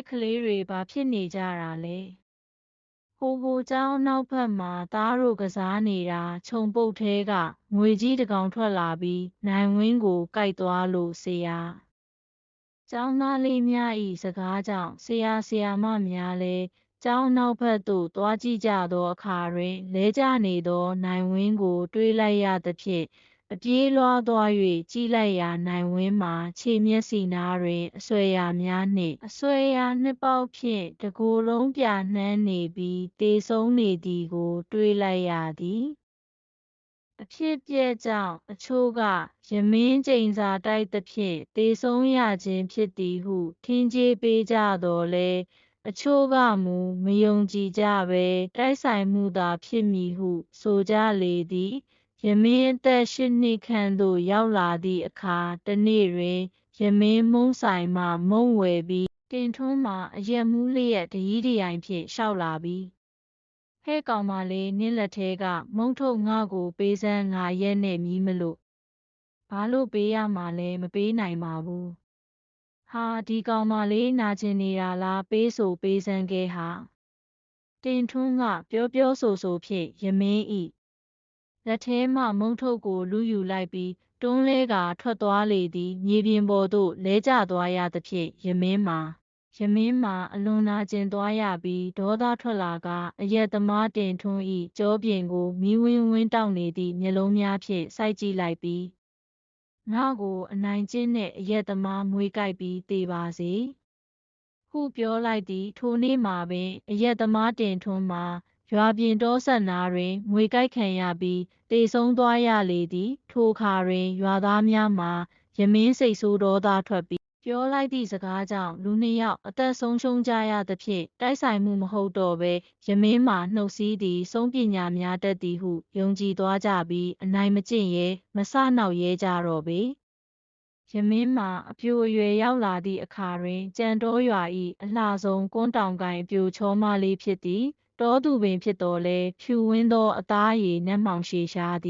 ကလေးတွေဘာဖြစ်နေကြတာလဲဟိုကျောင်းနောက်ဘက်မှာသားတို့ကစားနေတာခြုံပုတ်ထဲကငွေကြီးတစ်ကောင်ထွက်လာပြီးနိုင်ဝင်းကိုကိုက်သွားလို့ဆရာကျောင်းသားလေးများ၏စကားကြောင့်ဆရာမများလည်းကျောင်းနောက်ဘက်သို့သွားကြည့်ကြသောအခါတွင်လဲကျနေသောနိုင်ဝင်းကိုတွေးလိုက်ရသဖြင့်အပြေးလွှားသွား၍ကြည့်လိုက်ရာနိုင်ဝင်းမှာခြေမျက်စိနားတွင်အဆွဲရာများနှင့်အဆွဲရာနှစ်ပေါက်ဖြင့်တစ်ကိုယ်လုံးပြာနှမ်းနေပြီးသေဆုံးနေသည်ကိုတွေးလိုက်ရသည်အဖြစ်အပျက်ကြောင့်အချို့ကယမင်းကျိန်စာတိုက်သဖြင့်သေဆုံးရခြင်းဖြစ်သည်ဟုထင်ကြေးပေးကြသော်လည်းအချို့ကမူမယုံကြည်ကြဘဲတိုက်ဆိုင်မှုသာဖြစ်မည်ဟုဆိုကြလေသည်ယမင်းအသက်8 နှစ်ခန့်သို့ရောက်လာသည့်အခါတစ်နေ့တွင်ယမင်းမုန့်ဆိုင်မှမုန့်ဝယ်ပြီးတင်ထွန်းမှာအရက်မူးလျက်တရီးတရိုင်ဖြင့်လျှောက်လာပြီးဟဲ့ကောင်မလေးနင့်လက်ထဲကမုန့်ထုတ်ငါ့ကိုပေးစမ်းငါရက်နဲ့မီးမလို့ဘာလို့ပေးရမှာလဲမပေးနိုင်ပါဘူးဟာဒီကောင်မလေးနာကျင်နေတာလားပေးဆိုပေးစမ်းခဲ့ဟာတင်ထွန်းကပြောဆိုဖြင့်ယမင်း၏လက်ထဲမှမုန့်ထုတ်ကိုလူယူလိုက်ပြီးတွန်းလဲကာထွက်သွားလေသည်မြေပြင်ပေါ်သို့လဲကျသွားရသဖြင့်ယမင်းမှာအလွန်နာကျင်သွားရပြီးဒေါသထွက်လာကအရက်သမားတင်ထွန်း၏ကျောပြင်ကိုမီးဝင်းဝင်းတောက်နေသည့်မျက်လုံးများဖြင့်စိုက်ကြည့်လိုက်ပြီးငါ့ကိုအနိုင်ကျင့်တဲ့အရက်သမားမွေးကိုက်ပြီးသေပါစေဟုပြောလိုက်သည်ထိုနေ့မှာပင်အရက်သမားတင်ထွန်းမှာရွာပြင်တောစပ်နားတွင်မြွေကိုက်ခံရပြီးသေဆုံးသွားရလေသည်ထိုအခါတွင်ရွာသားများမှာယမင်းစိတ်ဆိုးဒေါသထွက်ပြီးပြောလိုက်သည့်စကားကြောင့်လူနှစ်ယောက်အသက်ဆုံးရှုံးကြရသဖြင့်တိုက်ဆိုင်မှုမဟုတ်တော့ဘဲယမင်းမှာနှုတ်စီးသည်ဆုံးပညာများတတ်သည်ဟုယုံကြည်သွားကြပြီးအနိုင်မကျင့်ရဲမစနှောက်ရဲကြတော့ပေယမင်းမှာအပျိုအရွယ်ရောက်လာသည့်အခါတွင်ကြံတောရွာ၏အလှဆုံးကွမ်းတောင်ကိုင်အပျိုချောမလေးဖြစ်သည်တောသူပင်ဖြစ်သော်လည်းဖြူဝင်းသောအသားအရည်နက်မှောင်ရှည်ရှားသည်